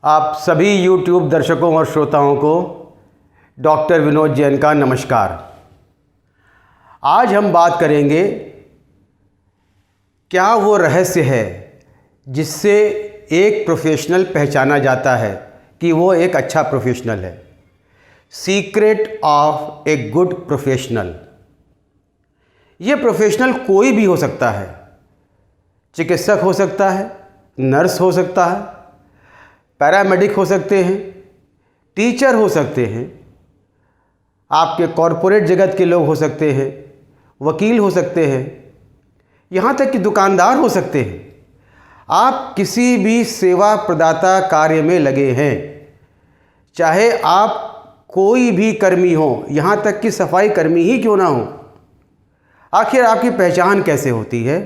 आप सभी YouTube दर्शकों और श्रोताओं को डॉक्टर विनोद जैन का नमस्कार। आज हम बात करेंगे क्या वो रहस्य है जिससे एक प्रोफेशनल पहचाना जाता है कि वो एक अच्छा प्रोफेशनल है। Secret of a good professional. ये प्रोफेशनल कोई भी हो सकता है। चिकित्सक हो सकता है, नर्स हो सकता है, पैरामेडिक हो सकते हैं, टीचर हो सकते हैं, आपके कॉरपोरेट जगत के लोग हो सकते हैं, वकील हो सकते हैं, यहाँ तक कि दुकानदार हो सकते हैं। आप किसी भी सेवा प्रदाता कार्य में लगे हैं, चाहे आप कोई भी कर्मी हो, यहाँ तक कि सफाई कर्मी ही क्यों ना हो। आखिर आपकी पहचान कैसे होती है,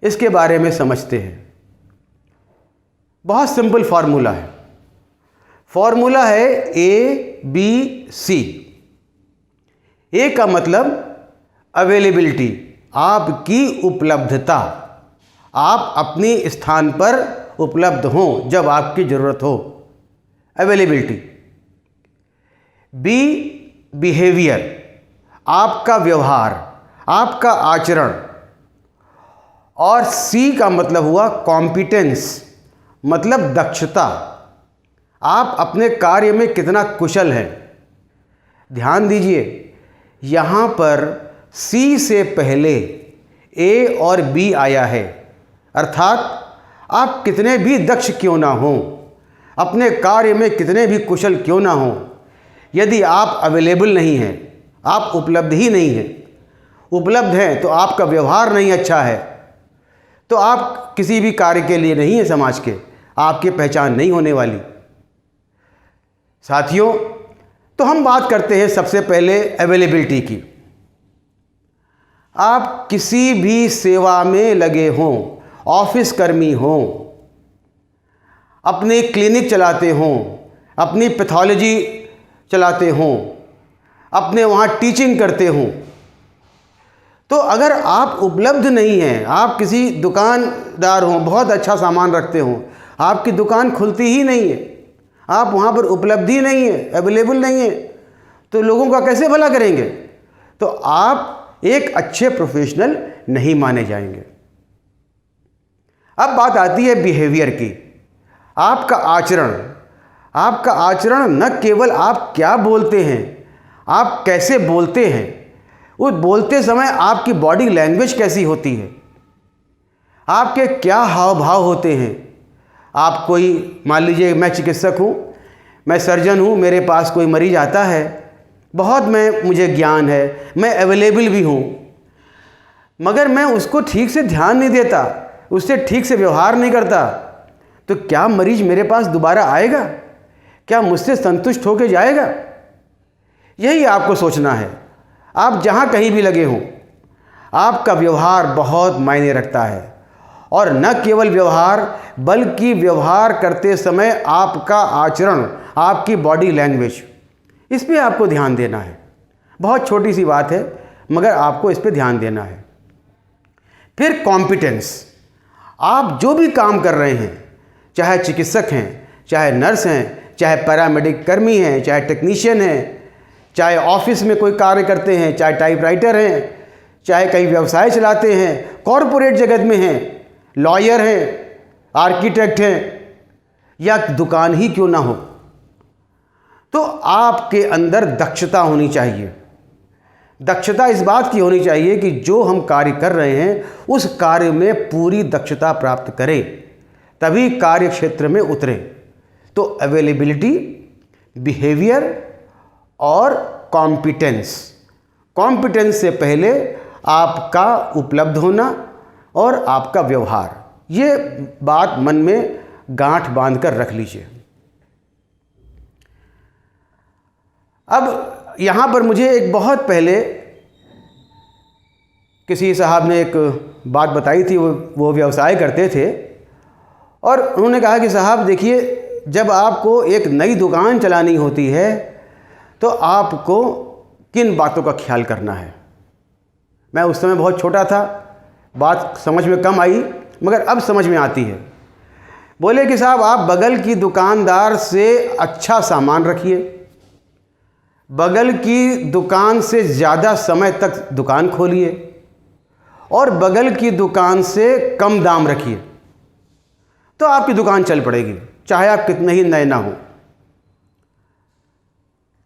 इसके बारे में समझते हैं। बहुत सिंपल फार्मूला है। फार्मूला है ABC। ए का मतलब अवेलेबिलिटी, आपकी उपलब्धता, आप अपनी स्थान पर उपलब्ध हों जब आपकी ज़रूरत हो, अवेलेबिलिटी। बी बिहेवियर, आपका व्यवहार, आपका आचरण। और सी का मतलब हुआ कॉम्पिटेंस, मतलब दक्षता, आप अपने कार्य में कितना कुशल हैं। ध्यान दीजिए, यहाँ पर सी से पहले ए और बी आया है, अर्थात आप कितने भी दक्ष क्यों ना हों, अपने कार्य में कितने भी कुशल क्यों ना हों, यदि आप अवेलेबल नहीं हैं, आप उपलब्ध ही नहीं हैं, उपलब्ध हैं तो आपका व्यवहार नहीं अच्छा है, तो आप किसी भी कार्य के लिए नहीं है, समाज के आपकी पहचान नहीं होने वाली। साथियों, तो हम बात करते हैं सबसे पहले अवेलेबिलिटी की। आप किसी भी सेवा में लगे हों, ऑफिस कर्मी हों, अपने क्लिनिक चलाते हों, अपनी पैथोलॉजी चलाते हों, अपने वहाँ टीचिंग करते हों, तो अगर आप उपलब्ध नहीं हैं, आप किसी दुकानदार हों, बहुत अच्छा सामान रखते हों, आपकी दुकान खुलती ही नहीं है, आप वहाँ पर उपलब्ध ही नहीं है, अवेलेबल नहीं है, तो लोगों का कैसे भला करेंगे? तो आप एक अच्छे प्रोफेशनल नहीं माने जाएंगे। अब बात आती है बिहेवियर की, आपका आचरण। आपका आचरण न केवल आप क्या बोलते हैं, आप कैसे बोलते हैं, उस बोलते समय आपकी बॉडी लैंग्वेज कैसी होती है, आपके क्या हाव भाव होते हैं। आप कोई, मान लीजिए मैं चिकित्सक हूँ, मैं सर्जन हूँ, मेरे पास कोई मरीज आता है, बहुत मुझे ज्ञान है, मैं अवेलेबल भी हूँ, मगर मैं उसको ठीक से ध्यान नहीं देता, उससे ठीक से व्यवहार नहीं करता, तो क्या मरीज मेरे पास दोबारा आएगा? क्या मुझसे संतुष्ट होकर जाएगा? यही आपको सोचना है। आप जहाँ कहीं भी लगे हों, आपका व्यवहार बहुत मायने रखता है, और न केवल व्यवहार बल्कि व्यवहार करते समय आपका आचरण, आपकी बॉडी लैंग्वेज, इस पे आपको ध्यान देना है। बहुत छोटी सी बात है, मगर आपको इस पे ध्यान देना है। फिर कॉम्पिटेंस, आप जो भी काम कर रहे हैं, चाहे चिकित्सक हैं, चाहे नर्स हैं, चाहे पैरामेडिक कर्मी हैं, चाहे टेक्नीशियन हैं, चाहे ऑफिस में कोई कार्य करते हैं, चाहे टाइपराइटर हैं, चाहे कहीं व्यवसाय चलाते हैं, कॉरपोरेट जगत में हैं, लॉयर हैं, आर्किटेक्ट हैं, या दुकान ही क्यों ना हो, तो आपके अंदर दक्षता होनी चाहिए। दक्षता इस बात की होनी चाहिए कि जो हम कार्य कर रहे हैं उस कार्य में पूरी दक्षता प्राप्त करें, तभी कार्य क्षेत्र में उतरें। तो अवेलेबिलिटी, बिहेवियर और कॉम्पिटेंस। कॉम्पिटेंस से पहले आपका उपलब्ध होना और आपका व्यवहार, ये बात मन में गांठ बांध कर रख लीजिए। अब यहाँ पर मुझे एक बहुत पहले किसी साहब ने एक बात बताई थी, वो व्यवसाय करते थे, और उन्होंने कहा कि साहब देखिए, जब आपको एक नई दुकान चलानी होती है तो आपको किन बातों का ख्याल करना है। मैं उस समय बहुत छोटा था, बात समझ में कम आई, मगर अब समझ में आती है। बोले कि साहब आप बगल की दुकानदार से अच्छा सामान रखिए, बगल की दुकान से ज़्यादा समय तक दुकान खोलिए और बगल की दुकान से कम दाम रखिए, तो आपकी दुकान चल पड़ेगी, चाहे आप कितने ही नए ना हो।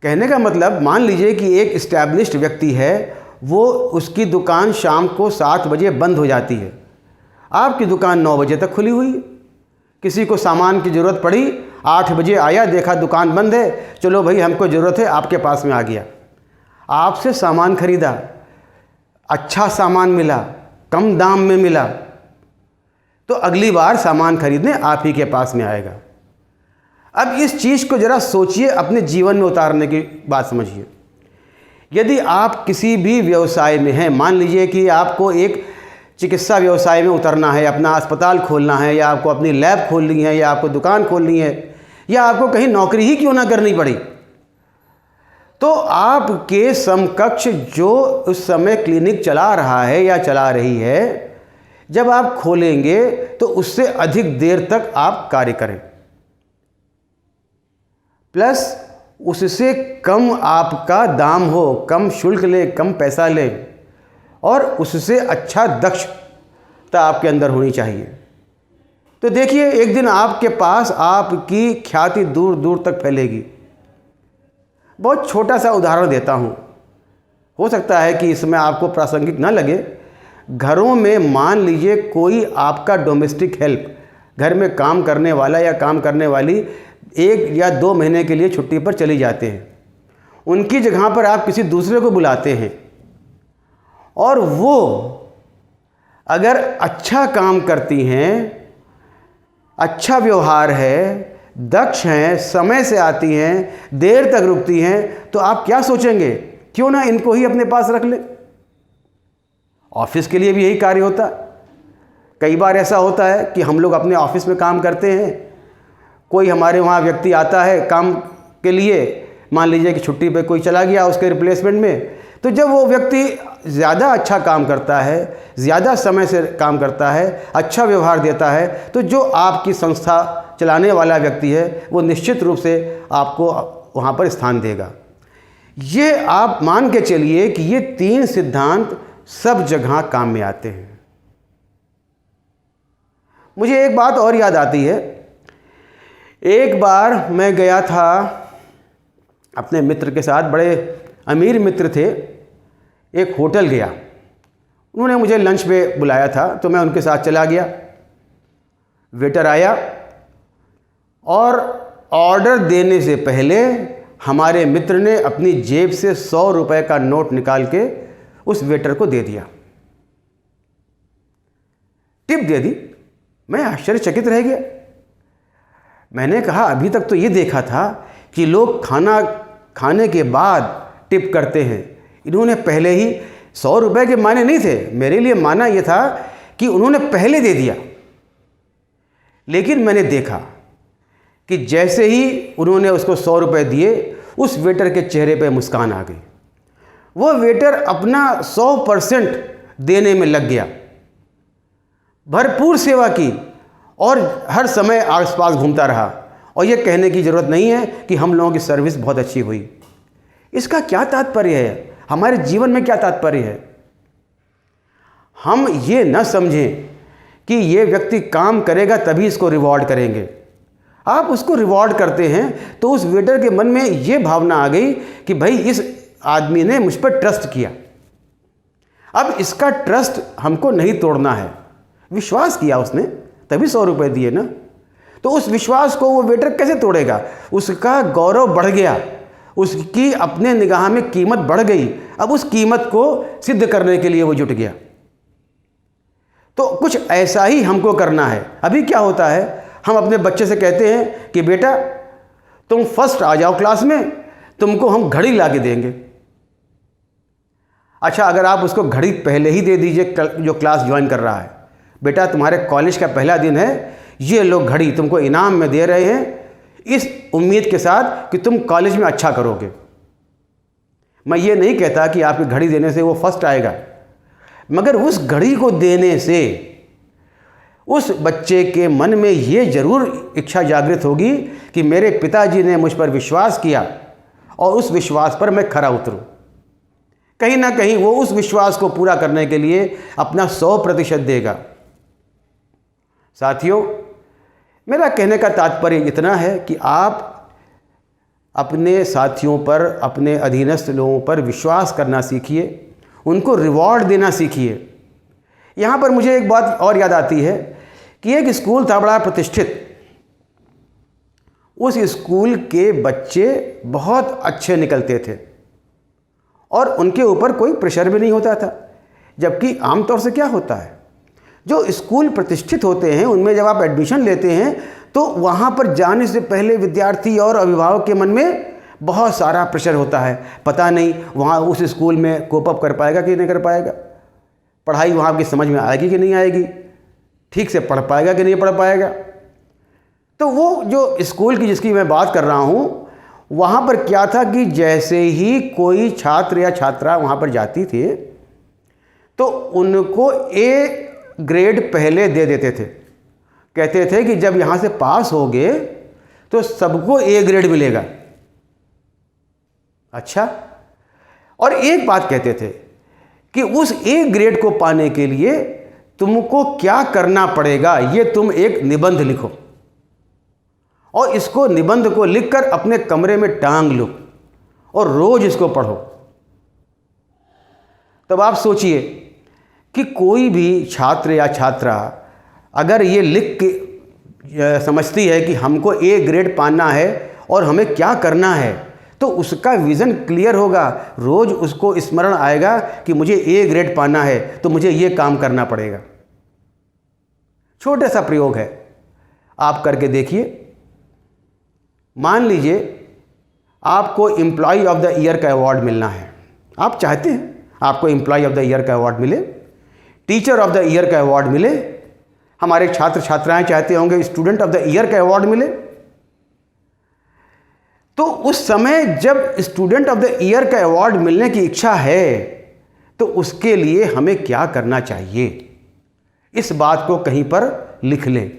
कहने का मतलब, मान लीजिए कि एक इस्टेब्लिश्ड व्यक्ति है, वो उसकी दुकान शाम को 7 बजे बंद हो जाती है, आपकी दुकान 9 बजे तक खुली हुई है। किसी को सामान की ज़रूरत पड़ी, 8 बजे आया, देखा दुकान बंद है, चलो भाई हमको ज़रूरत है, आपके पास में आ गया, आपसे सामान खरीदा, अच्छा सामान मिला, कम दाम में मिला, तो अगली बार सामान खरीदने आप ही के पास में आएगा। अब इस चीज़ को ज़रा सोचिए, अपने जीवन में उतारने की बात समझिए। यदि आप किसी भी व्यवसाय में हैं, मान लीजिए कि आपको एक चिकित्सा व्यवसाय में उतरना है, अपना अस्पताल खोलना है, या आपको अपनी लैब खोलनी है, या आपको दुकान खोलनी है, या आपको कहीं नौकरी ही क्यों ना करनी पड़ी, तो आपके समकक्ष जो उस समय क्लिनिक चला रहा है या चला रही है, जब आप खोलेंगे तो उससे अधिक देर तक आप कार्य करें, प्लस उससे कम आपका दाम हो, कम शुल्क ले, कम पैसा ले, और उससे अच्छा दक्षता आपके अंदर होनी चाहिए। तो देखिए, एक दिन आपके पास आपकी ख्याति दूर दूर तक फैलेगी। बहुत छोटा सा उदाहरण देता हूँ, हो सकता है कि इसमें आपको प्रासंगिक ना लगे। घरों में मान लीजिए कोई आपका डोमेस्टिक हेल्प, घर में काम करने वाला या काम करने वाली 1 या 2 महीने के लिए छुट्टी पर चली जाते हैं, उनकी जगह पर आप किसी दूसरे को बुलाते हैं, और वो अगर अच्छा काम करती हैं, अच्छा व्यवहार है, दक्ष हैं, समय से आती हैं, देर तक रुकती हैं, तो आप क्या सोचेंगे, क्यों ना इनको ही अपने पास रख लें। ऑफिस के लिए भी यही कार्य होता है। कई बार ऐसा होता है कि हम लोग अपने ऑफिस में काम करते हैं, कोई हमारे वहाँ व्यक्ति आता है काम के लिए, मान लीजिए कि छुट्टी पे कोई चला गया उसके रिप्लेसमेंट में, तो जब वो व्यक्ति ज़्यादा अच्छा काम करता है, ज़्यादा समय से काम करता है, अच्छा व्यवहार देता है, तो जो आपकी संस्था चलाने वाला व्यक्ति है वो निश्चित रूप से आपको वहाँ पर स्थान देगा। ये आप मान के चलिए कि ये 3 सिद्धांत सब जगह काम में आते हैं। मुझे एक बात और याद आती है। एक बार मैं गया था अपने मित्र के साथ, बड़े अमीर मित्र थे, एक होटल गया। उन्होंने मुझे लंच पे बुलाया था, तो मैं उनके साथ चला गया। वेटर आया और ऑर्डर देने से पहले हमारे मित्र ने अपनी जेब से 100 रुपए का नोट निकाल के उस वेटर को दे दिया, टिप दे दी। मैं आश्चर्यचकित रह गया। मैंने कहा, अभी तक तो ये देखा था कि लोग खाना खाने के बाद टिप करते हैं, इन्होंने पहले ही 100 रुपए के माने नहीं थे। मेरे लिए माना ये था कि उन्होंने पहले दे दिया। लेकिन मैंने देखा कि जैसे ही उन्होंने उसको 100 रुपए दिए, उस वेटर के चेहरे पे मुस्कान आ गई। वो वेटर अपना 100% देने में लग गया, भरपूर सेवा की, और हर समय आसपास घूमता रहा, और ये कहने की ज़रूरत नहीं है कि हम लोगों की सर्विस बहुत अच्छी हुई। इसका क्या तात्पर्य है, हमारे जीवन में क्या तात्पर्य है? हम ये न समझें कि ये व्यक्ति काम करेगा तभी इसको रिवॉर्ड करेंगे। आप उसको रिवॉर्ड करते हैं तो उस वेटर के मन में ये भावना आ गई कि भाई इस आदमी ने मुझ पर ट्रस्ट किया, अब इसका ट्रस्ट हमको नहीं तोड़ना है। विश्वास किया उसने, तभी 100 रुपये दिए ना। तो उस विश्वास को वो वेटर कैसे तोड़ेगा? उसका गौरव बढ़ गया, उसकी अपने निगाह में कीमत बढ़ गई। अब उस कीमत को सिद्ध करने के लिए वो जुट गया। तो कुछ ऐसा ही हमको करना है। अभी क्या होता है, हम अपने बच्चे से कहते हैं कि बेटा तुम फर्स्ट आ जाओ क्लास में, तुमको हम घड़ी ला के देंगे। अच्छा, अगर आप उसको घड़ी पहले ही दे दीजिए जो क्लास ज्वाइन कर रहा है, बेटा तुम्हारे कॉलेज का पहला दिन है, ये लोग घड़ी तुमको इनाम में दे रहे हैं, इस उम्मीद के साथ कि तुम कॉलेज में अच्छा करोगे। मैं ये नहीं कहता कि आपकी घड़ी देने से वो फर्स्ट आएगा, मगर उस घड़ी को देने से उस बच्चे के मन में ये ज़रूर इच्छा जागृत होगी कि मेरे पिताजी ने मुझ पर विश्वास किया और उस विश्वास पर मैं खरा उतरूं। कहीं ना कहीं वो उस विश्वास को पूरा करने के लिए अपना 100% देगा। साथियों, मेरा कहने का तात्पर्य इतना है कि आप अपने साथियों पर, अपने अधीनस्थ लोगों पर विश्वास करना सीखिए, उनको रिवॉर्ड देना सीखिए। यहाँ पर मुझे एक बात और याद आती है कि एक स्कूल था बड़ा प्रतिष्ठित। उस स्कूल के बच्चे बहुत अच्छे निकलते थे और उनके ऊपर कोई प्रेशर भी नहीं होता था। जबकि आमतौर से क्या होता है, जो स्कूल प्रतिष्ठित होते हैं उनमें जब आप एडमिशन लेते हैं तो वहाँ पर जाने से पहले विद्यार्थी और अभिभावक के मन में बहुत सारा प्रेशर होता है। पता नहीं वहाँ उस स्कूल में कोप अप कर पाएगा कि नहीं कर पाएगा, पढ़ाई वहाँ की समझ में आएगी कि नहीं आएगी, ठीक से पढ़ पाएगा कि नहीं पढ़ पाएगा। तो वो जो स्कूल की जिसकी मैं बात कर रहा हूँ, वहाँ पर क्या था कि जैसे ही कोई छात्र या छात्रा वहाँ पर जाती थी तो उनको ए ग्रेड पहले दे देते थे। कहते थे कि जब यहाँ से पास हो गए तो सबको ए ग्रेड मिलेगा। अच्छा, और एक बात कहते थे कि उस ए ग्रेड को पाने के लिए तुमको क्या करना पड़ेगा, ये तुम एक निबंध लिखो और इसको निबंध को लिखकर अपने कमरे में टांग लो और रोज इसको पढ़ो। तब आप सोचिए कि कोई भी छात्र या छात्रा अगर ये लिख के समझती है कि हमको ए ग्रेड पाना है और हमें क्या करना है, तो उसका विज़न क्लियर होगा। रोज़ उसको स्मरण आएगा कि मुझे ए ग्रेड पाना है तो मुझे ये काम करना पड़ेगा। छोटा सा प्रयोग है, आप करके देखिए। मान लीजिए आपको एम्प्लॉय ऑफ द ईयर का अवार्ड मिलना है। आप चाहते हैं आपको एम्प्लॉय ऑफ द ईयर का अवार्ड मिले, टीचर ऑफ द ईयर का अवार्ड मिले, हमारे छात्र छात्राएं चाहते होंगे स्टूडेंट ऑफ द ईयर का अवार्ड मिले। तो उस समय जब स्टूडेंट ऑफ द ईयर का अवार्ड मिलने की इच्छा है तो उसके लिए हमें क्या करना चाहिए, इस बात को कहीं पर लिख लें।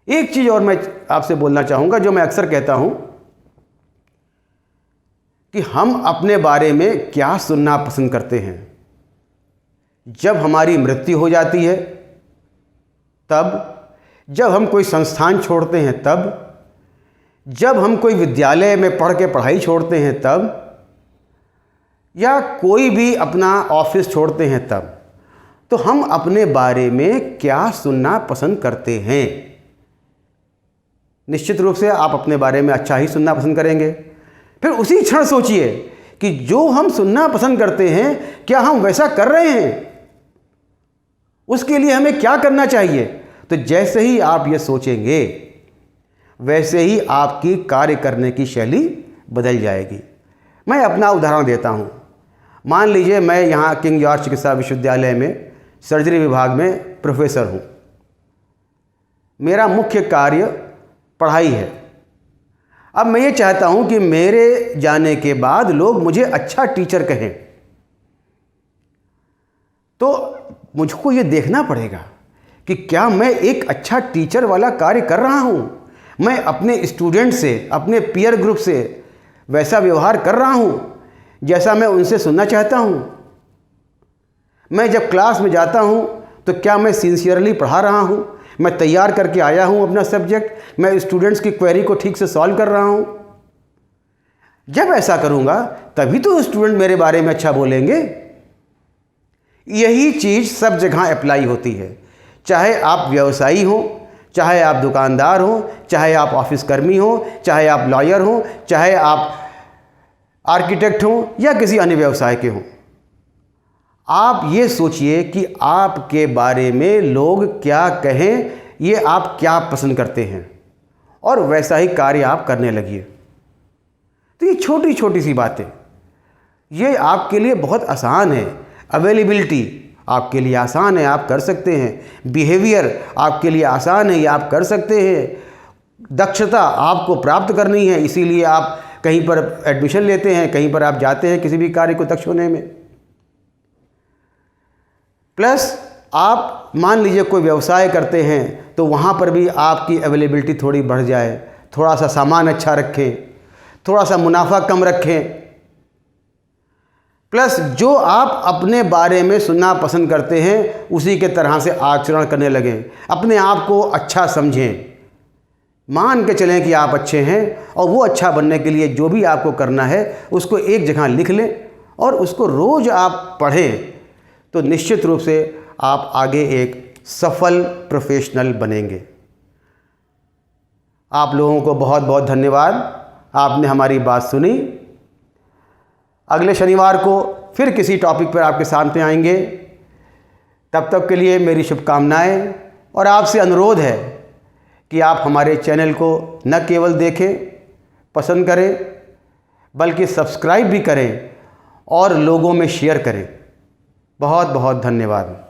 एक चीज़ और मैं आपसे बोलना चाहूँगा जो मैं अक्सर कहता हूँ कि हम अपने बारे में क्या सुनना पसंद करते हैं। जब हमारी मृत्यु हो जाती है तब, जब हम कोई संस्थान छोड़ते हैं तब, जब हम कोई विद्यालय में पढ़ के पढ़ाई छोड़ते हैं तब, या कोई भी अपना ऑफिस छोड़ते हैं तब, तो हम अपने बारे में क्या सुनना पसंद करते हैं। निश्चित रूप से आप अपने बारे में अच्छा ही सुनना पसंद करेंगे। फिर उसी क्षण सोचिए कि जो हम सुनना पसंद करते हैं क्या हम वैसा कर रहे हैं, उसके लिए हमें क्या करना चाहिए। तो जैसे ही आप ये सोचेंगे वैसे ही आपकी कार्य करने की शैली बदल जाएगी। मैं अपना उदाहरण देता हूँ। मान लीजिए मैं यहाँ किंग जॉर्ज चिकित्सा विश्वविद्यालय में सर्जरी विभाग में प्रोफेसर हूँ। मेरा मुख्य कार्य पढ़ाई है। अब मैं ये चाहता हूँ कि मेरे जाने के बाद लोग मुझे अच्छा टीचर कहें, तो मुझको ये देखना पड़ेगा कि क्या मैं एक अच्छा टीचर वाला कार्य कर रहा हूँ। मैं अपने स्टूडेंट से, अपने पीयर ग्रुप से वैसा व्यवहार कर रहा हूँ जैसा मैं उनसे सुनना चाहता हूँ। मैं जब क्लास में जाता हूँ तो क्या मैं सिंसियरली पढ़ा रहा हूँ, मैं तैयार करके आया हूँ अपना सब्जेक्ट, मैं स्टूडेंट्स की क्वेरी को ठीक से सॉल्व कर रहा हूँ। जब ऐसा करूँगा तभी तो स्टूडेंट मेरे बारे में अच्छा बोलेंगे। यही चीज़ सब जगह अप्लाई होती है, चाहे आप व्यवसायी हों, चाहे आप दुकानदार हों, चाहे आप ऑफिस कर्मी हों, चाहे आप लॉयर हों, चाहे आप आर्किटेक्ट हों या किसी अन्य व्यवसाय के हों। आप ये सोचिए कि आपके बारे में लोग क्या कहें, ये आप क्या पसंद करते हैं और वैसा ही कार्य आप करने लगिए। तो ये छोटी छोटी सी बातें, ये आपके लिए बहुत आसान है। अवेलेबिलिटी आपके लिए आसान है, आप कर सकते हैं। बिहेवियर आपके लिए आसान है, ये आप कर सकते हैं। दक्षता आपको प्राप्त करनी है, इसीलिए आप कहीं पर एडमिशन लेते हैं, कहीं पर आप जाते हैं किसी भी कार्य को दक्ष होने में। प्लस आप मान लीजिए कोई व्यवसाय करते हैं तो वहाँ पर भी आपकी अवेलेबिलिटी थोड़ी बढ़ जाए, थोड़ा सा सामान अच्छा रखें, थोड़ा सा मुनाफा कम रखें। प्लस जो आप अपने बारे में सुनना पसंद करते हैं उसी के तरह से आचरण करने लगें। अपने आप को अच्छा समझें, मान के चलें कि आप अच्छे हैं और वो अच्छा बनने के लिए जो भी आपको करना है उसको एक जगह लिख लें और उसको रोज़ आप पढ़ें, तो निश्चित रूप से आप आगे एक सफल प्रोफेशनल बनेंगे। आप लोगों को बहुत बहुत धन्यवाद, आपने हमारी बात सुनी। अगले शनिवार को फिर किसी टॉपिक पर आपके सामने आएंगे। तब तक के लिए मेरी शुभकामनाएं और आपसे अनुरोध है कि आप हमारे चैनल को न केवल देखें, पसंद करें, बल्कि सब्सक्राइब भी करें और लोगों में शेयर करें। बहुत बहुत धन्यवाद।